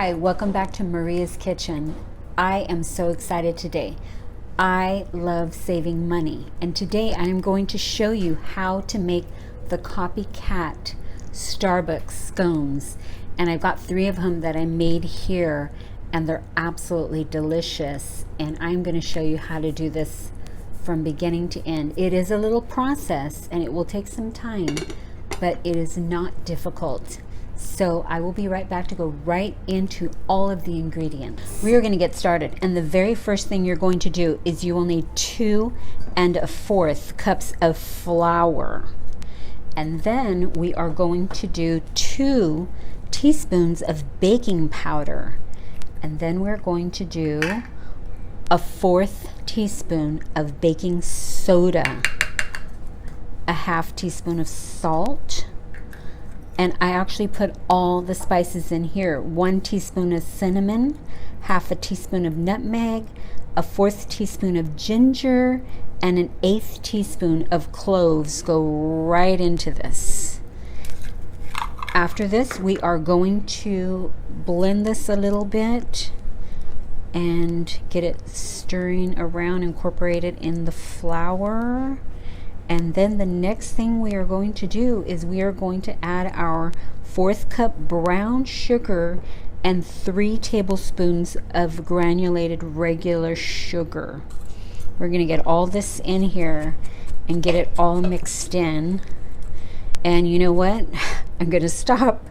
Hi, welcome back to Maria's Kitchen. I am so excited today. I love saving money, and today I am going to show you how to make the Copycat Starbucks scones. And I've got 3 of them that I made here, and they're absolutely delicious. And I'm going to show you how to do this from beginning to end. It is a little process and it will take some time, but it is not difficult. So I will be right back to go right into all of the ingredients. We are going to get started, and the very first thing you're going to do is you will need 2 1/4 cups of flour, and then we are going to do 2 teaspoons of baking powder, and then we're going to do a 1/4 teaspoon of baking soda, a 1/2 teaspoon of salt. And I actually put all the spices in here. 1 teaspoon of cinnamon, 1/2 teaspoon of nutmeg, a 1/4 teaspoon of ginger, and an 1/8 teaspoon of cloves go right into this. After this, we are going to blend this a little bit and get it stirring around, incorporate it in the flour. And then the next thing we are going to do is we are going to add our 1/4 cup brown sugar and 3 tablespoons of granulated regular sugar. We're going to get all this in here and get it all mixed in. And you know what? I'm going to stop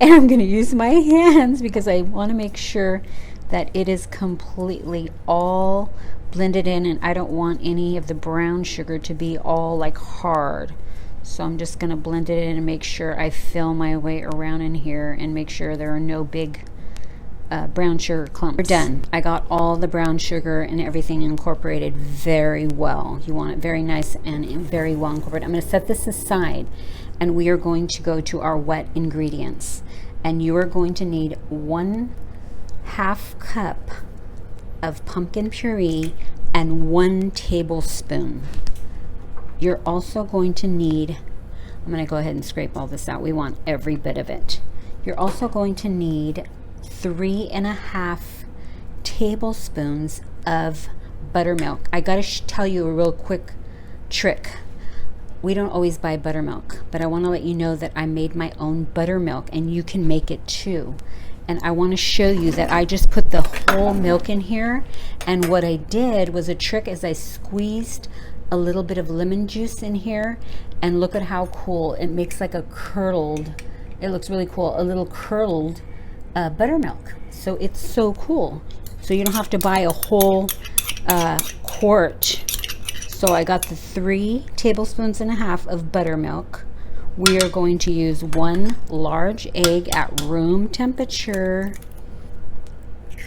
and I'm going to use my hands because I want to make sure that it is completely all blended in, and I don't want any of the brown sugar to be all like hard. So I'm just going to blend it in and make sure I fill my way around in here and make sure there are no big brown sugar clumps. We're done. I got all the brown sugar and everything incorporated very well. You want it very nice and very well incorporated. I'm going to set this aside, and we are going to go to our wet ingredients. And you are going to need 1/2 cup of pumpkin puree and 1 tablespoon. You're also going to need, I'm going to go ahead and scrape all this out. We want every bit of it. You're also going to need 3 1/2 tablespoons of buttermilk. I got to tell you a real quick trick. We don't always buy buttermilk, but I want to let you know that I made my own buttermilk, and you can make it too. And I want to show you that I just put the whole milk in here, and what I did was a trick is I squeezed a little bit of lemon juice in here, and look at how cool it makes, like a curdled, it looks really cool, a little curdled buttermilk. So it's so cool. So you don't have to buy a whole quart. So I got the 3 tablespoons and a half of buttermilk. We are going to use 1 large egg at room temperature,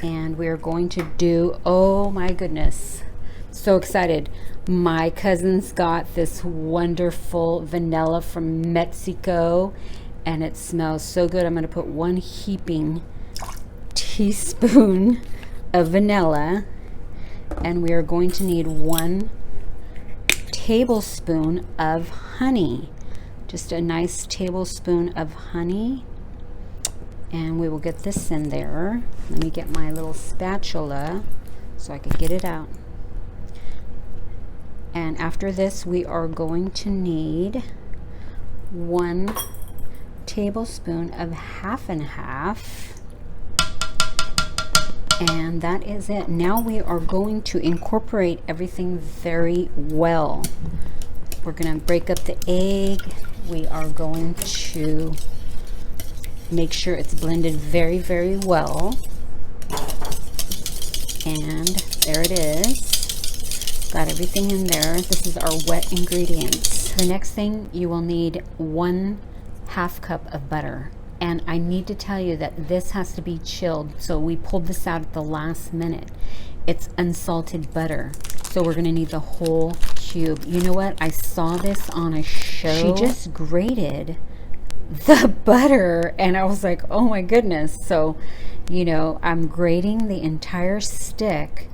and we're going to do, oh my goodness, so excited. My cousins got this wonderful vanilla from Mexico, and it smells so good. I'm going to put 1 heaping teaspoon of vanilla, and we are going to need 1 tablespoon of honey. Just a nice tablespoon of honey, and we will get this in there. Let me get my little spatula so I can get it out. And after this, we are going to need 1 tablespoon of 1/2 and that is it. Now we are going to incorporate everything very well. We're going to break up the egg. We are going to make sure it's blended very, very well. And there it is. Got everything in there. This is our wet ingredients. The next thing, you will need 1/2 cup of butter. And I need to tell you that this has to be chilled. So we pulled this out at the last minute. It's unsalted butter. So we're going to need the whole cube. You know what? I saw this on a show. She just grated the butter, and I was like, oh my goodness. So, you know, I'm grating the entire stick,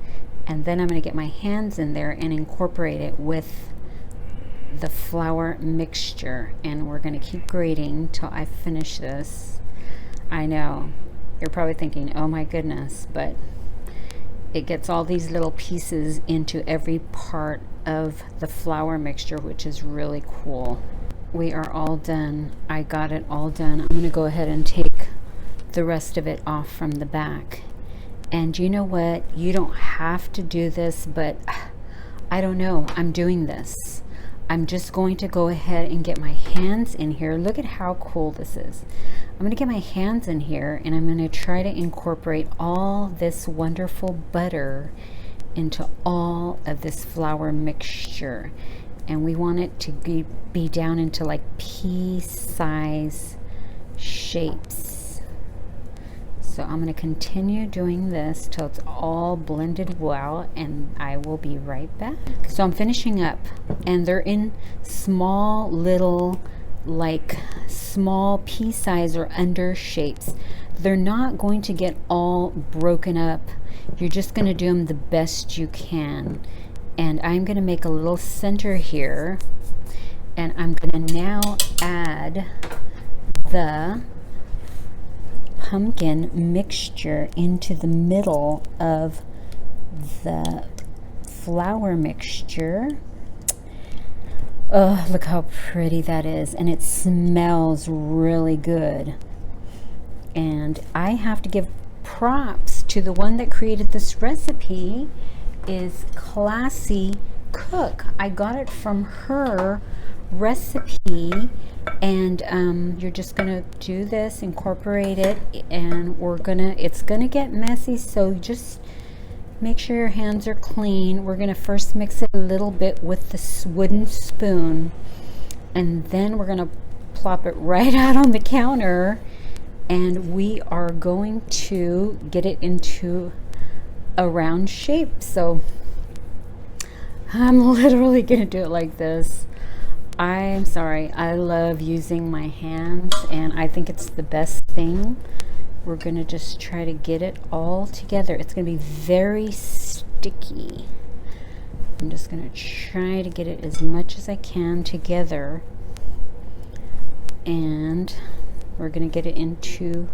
and then I'm going to get my hands in there and incorporate it with the flour mixture, and we're going to keep grating till I finish this. I know You're probably thinking, oh my goodness, but it gets all these little pieces into every part of the flour mixture, which is really cool. We are all done. I got it all done. I'm going to go ahead and take the rest of it off from the back. And you know what? You don't have to do this, but I don't know. I'm doing this. I'm just going to go ahead and get my hands in here. Look at how cool this is. I'm going to get my hands in here and I'm going to try to incorporate all this wonderful butter into all of this flour mixture. And we want it to be down into like pea-size shapes. So I'm going to continue doing this till it's all blended well, and I will be right back. So I'm finishing up, and they're in small little, like small pea size or under shapes. They're not going to get all broken up. You're just going to do them the best you can. And I'm going to make a little center here, and I'm going to now add the pumpkin mixture into the middle of the flour mixture. Oh, look how pretty that is, and it smells really good. And I have to give props to the one that created this recipe. Is Classy Cook. I got it from her recipe, and you're just gonna do this, incorporate it, and it's gonna get messy, so just make sure your hands are clean. We're gonna first mix it a little bit with this wooden spoon, and then we're gonna plop it right out on the counter, and we are going to get it into a round shape. So I'm literally gonna do it like this. I'm sorry, I love using my hands, and I think it's the best thing. We're gonna just try to get it all together. It's gonna be very sticky. I'm just gonna try to get it as much as I can together, and we're gonna get it into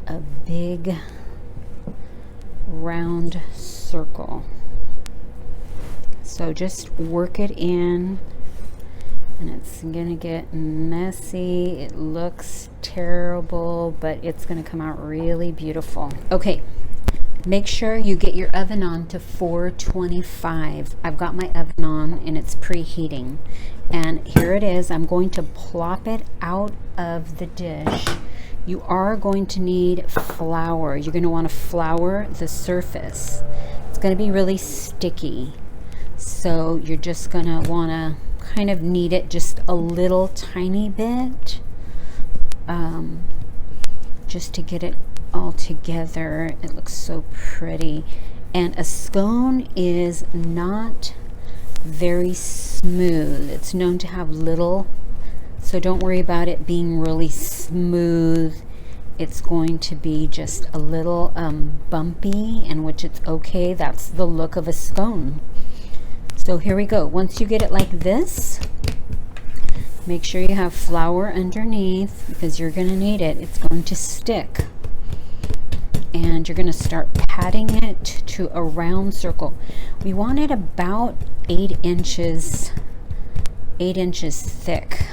a big round circle. So just work it in, and it's gonna get messy. It looks terrible, but it's gonna come out really beautiful. Okay, make sure you get your oven on to 425. I've got my oven on and it's preheating, and here it is. I'm going to plop it out of the dish. You are going to need flour. You're going to want to flour the surface. It's going to be really sticky. So you're just going to want to kind of knead it just a little tiny bit, just to get it all together. It looks so pretty. And a scone is not very smooth. It's known to have little, so don't worry about it being really smooth. It's going to be just a little bumpy, and which it's okay. That's the look of a scone. So here we go. Once you get it like this, make sure you have flour underneath, because you're going to need it. It's going to stick. And you're going to start patting it to a round circle. We want it about 8 inches thick.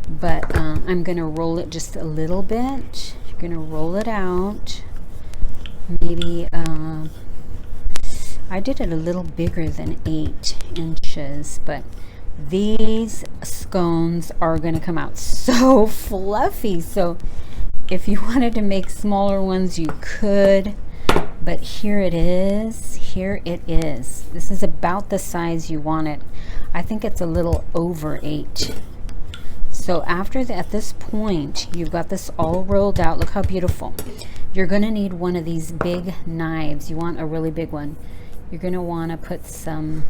But I'm going to roll it just a little bit. You're going to roll it out. Maybe I did it a little bigger than 8 inches, but these scones are going to come out so fluffy. So if you wanted to make smaller ones, you could, but here it is. Here it is. This is about the size you want it. I think it's a little over 8. So after that, at this point, you've got this all rolled out. Look how beautiful. You're going to need one of these big knives. You want a really big one. You're going to want to put some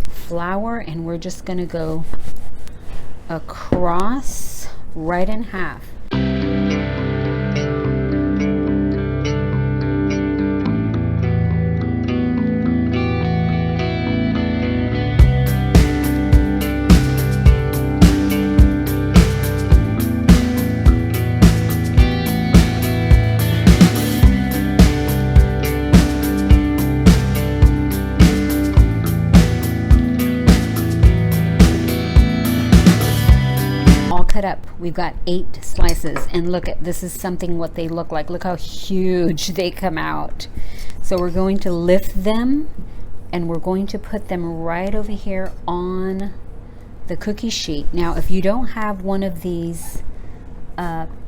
flour, and we're just going to go across right in half. cut up. We've got 8 slices, and look at this is something what they look like. Look how huge they come out. So we're going to lift them, and we're going to put them right over here on the cookie sheet. Now, if you don't have one of these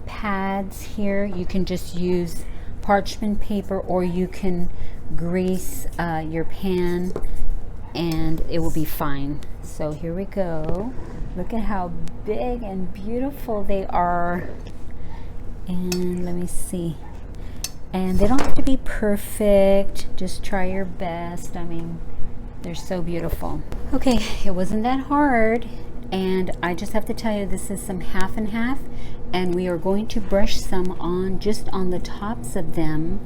pads here, you can just use parchment paper, or you can grease your pan and it will be fine. So here we go. Look at how big and beautiful they are. And let me see. And they don't have to be perfect. Just try your best. I mean, they're so beautiful. Okay, it wasn't that hard. And I just have to tell you, this is some half and half. And we are going to brush some on just on the tops of them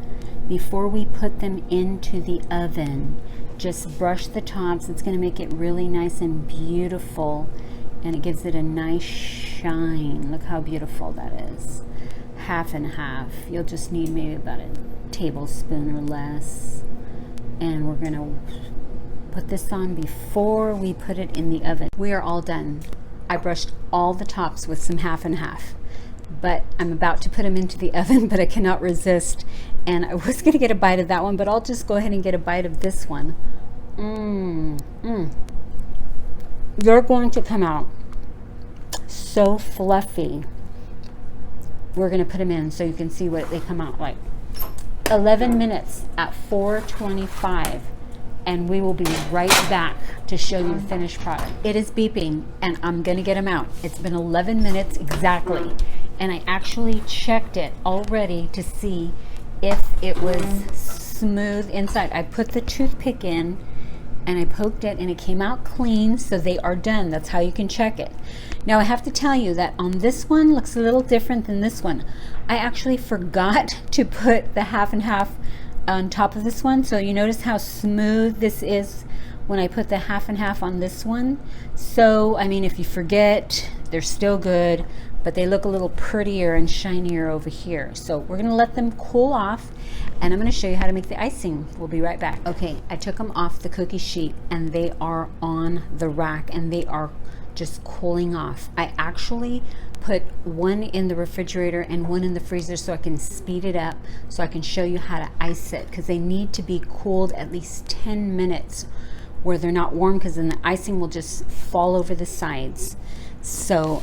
before we put them into the oven. Just brush the tops. It's going to make it really nice and beautiful, and it gives it a nice shine. Look how beautiful that is. Half and half. You'll just need maybe about a tablespoon or less, and we're going to put this on before we put it in the oven. We are all done. I brushed all the tops with some half and half, but I'm about to put them into the oven, but I cannot resist. And I was going to get a bite of that one, but I'll just go ahead and get a bite of this one. They're going to come out so fluffy. We're going to put them in so you can see what they come out like. 11 minutes at 425. And we will be right back to show you the finished product. It is beeping, and I'm going to get them out. It's been 11 minutes exactly. And I actually checked it already to see if it was smooth inside. I put the toothpick in and I poked it, and it came out clean, so they are done. That's how you can check it. Now I have to tell you that on this one looks a little different than this one. I actually forgot to put the half and half on top of this one, so you notice how smooth this is when I put the half and half on this one. So I mean, if you forget, they're still good, but they look a little prettier and shinier over here. So we're going to let them cool off, and I'm going to show you how to make the icing. We'll be right back. Okay, I took them off the cookie sheet, and they are on the rack, and they are just cooling off. I actually put one in the refrigerator and one in the freezer so I can speed it up, so I can show you how to ice it, because they need to be cooled at least 10 minutes where they're not warm, because then the icing will just fall over the sides. So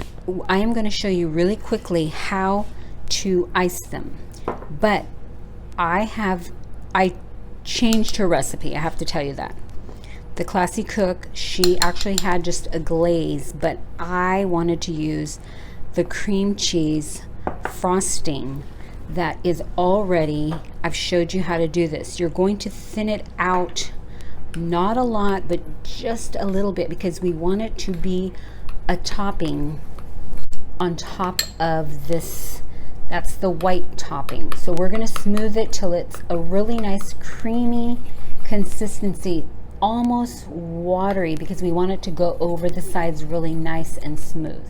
I am going to show you really quickly how to ice them, but I changed her recipe. I have to tell you that. The Classy Cook, she actually had just a glaze, but I wanted to use the cream cheese frosting that is already, I've showed you how to do this. You're going to thin it out, not a lot, but just a little bit, because we want it to be a topping on top of this. That's the white topping. So we're going to smooth it till it's a really nice creamy consistency, almost watery, because we want it to go over the sides really nice and smooth.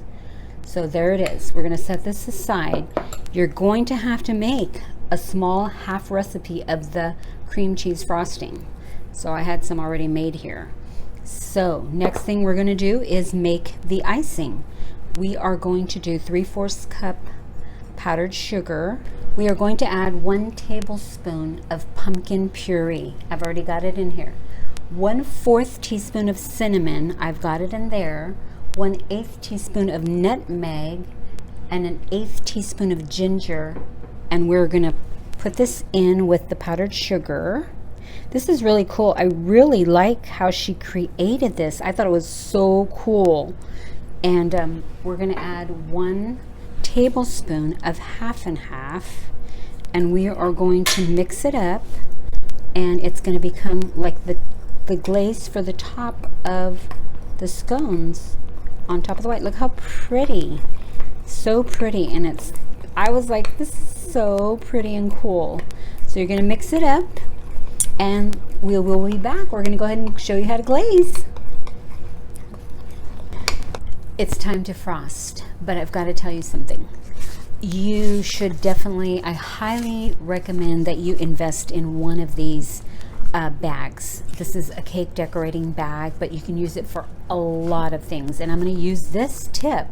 So there it is. We're going to set this aside. You're going to have to make a small half recipe of the cream cheese frosting. So I had some already made here. So next thing we're going to do is make the icing. We are going to do 3/4 cup powdered sugar. We are going to add 1 tablespoon of pumpkin puree. I've already got it in here. 1/4 teaspoon of cinnamon. I've got it in there. 1/8 teaspoon of nutmeg and 1/8 teaspoon of ginger. And we're going to put this in with the powdered sugar. This is really cool. I really like how she created this. I thought it was so cool. And we're going to add 1 tablespoon of half and half, and we are going to mix it up, and it's going to become like the glaze for the top of the scones on top of the white. Look how pretty. So pretty. And I was like, this is so pretty and cool. So you're going to mix it up, and we will be back. We're going to go ahead and show you how to glaze. It's time to frost, but I've got to tell you something. You should definitely, I highly recommend that you invest in one of these bags. This is a cake decorating bag, but you can use it for a lot of things. And I'm going to use this tip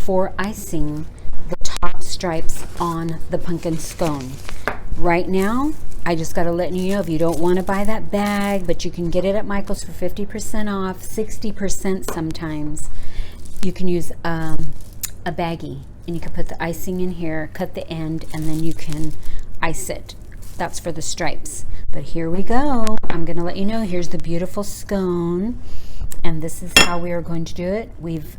for icing the top stripes on the pumpkin scone. Right now, I just got to let you know, if you don't want to buy that bag, but you can get it at Michael's for 50% off, 60% sometimes. You can use a baggie, and you can put the icing in here, cut the end, and then you can ice it. That's for the stripes. But here we go. I'm going to let you know, here's the beautiful scone, and this is how we are going to do it. We've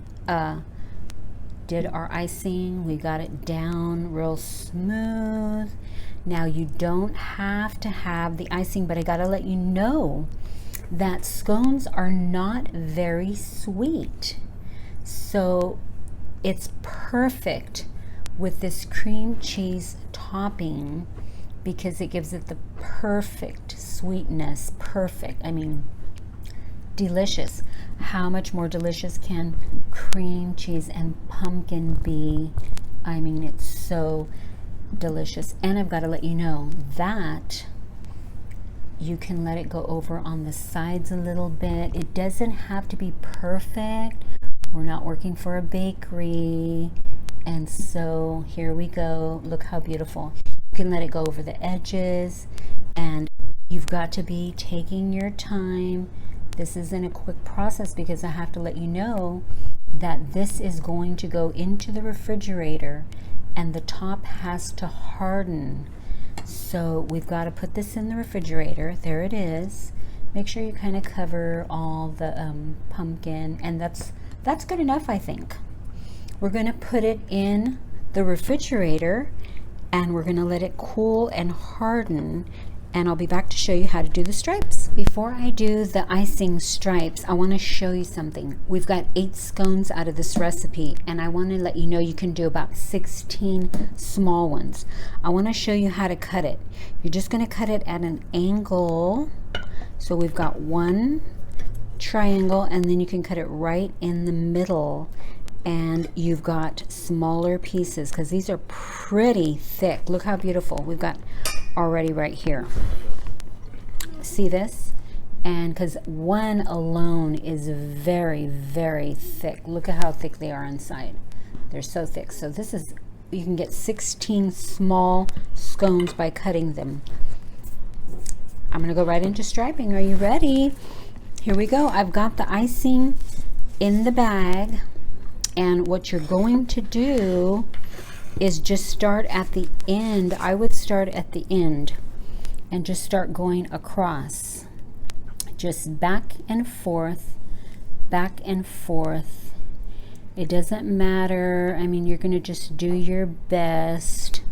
did our icing. We got it down real smooth. Now you don't have to have the icing, but I got to let you know that scones are not very sweet. So it's perfect with this cream cheese topping because it gives it the perfect sweetness. Perfect. I mean, delicious. How much more delicious can cream cheese and pumpkin be? I mean, it's so delicious. And I've got to let you know that you can let it go over on the sides a little bit. It doesn't have to be perfect. We're not working for a bakery. And so here we go. Look how beautiful. You can let it go over the edges, and you've got to be taking your time. This isn't a quick process because I have to let you know that this is going to go into the refrigerator and the top has to harden. So we've got to put this in the refrigerator. There it is. Make sure you kind of cover all the pumpkin, and that's good enough, I think. We're going to put it in the refrigerator and we're going to let it cool and harden, and I'll be back to show you how to do the stripes. Before I do the icing stripes, I want to show you something. We've got 8 scones out of this recipe, and I want to let you know you can do about 16 small ones. I want to show you how to cut it. You're just going to cut it at an angle. So we've got one triangle, and then you can cut it right in the middle, and you've got smaller pieces because these are pretty thick. Look how beautiful we've got already right here. See this? And because one alone is very, very thick. Look at how thick they are inside. They're so thick. So this is, you can get 16 small scones by cutting them. I'm going to go right into striping. Are you ready? Here we go. I've got the icing in the bag, and what you're going to do is just start at the end. I would start at the end and just start going across, just back and forth, back and forth. It doesn't matter. I mean, you're going to just do your best.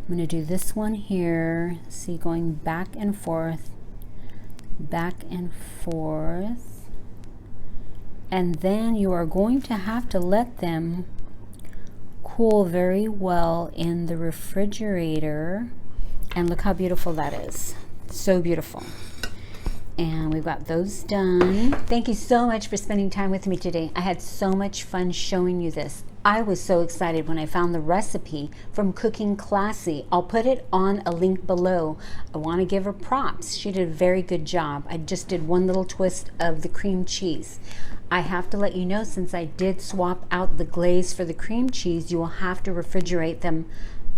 I'm going to do this one here. See, going back and forth, back and forth. And then you are going to have to let them cool very well in the refrigerator. And look how beautiful that is. So beautiful. And we've got those done. Thank you so much for spending time with me today. I had so much fun showing you this. I was so excited when I found the recipe from Cooking Classy. I'll put it on a link below. I want to give her props. She did a very good job. I just did one little twist of the cream cheese. I have to let you know, since I did swap out the glaze for the cream cheese, you will have to refrigerate them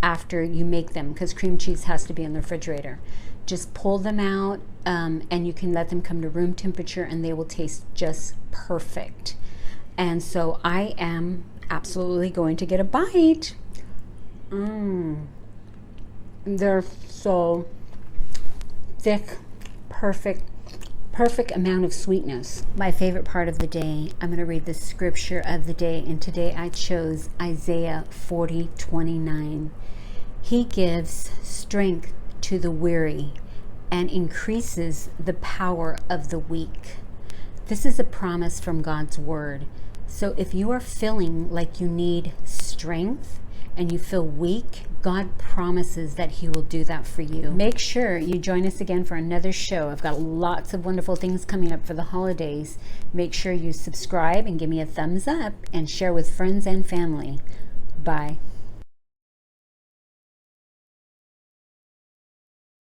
after you make them because cream cheese has to be in the refrigerator. Just pull them out and you can let them come to room temperature and they will taste just perfect. And so I am absolutely going to get a bite. They're so thick, perfect amount of sweetness. My favorite part of the day, I'm going to read the scripture of the day, and today I chose Isaiah 40:29. He gives strength to the weary and increases the power of the weak. This is a promise from God's word. So if you are feeling like you need strength and you feel weak, God promises that He will do that for you. Make sure you join us again for another show. I've got lots of wonderful things coming up for the holidays. Make sure you subscribe and give me a thumbs up and share with friends and family. Bye.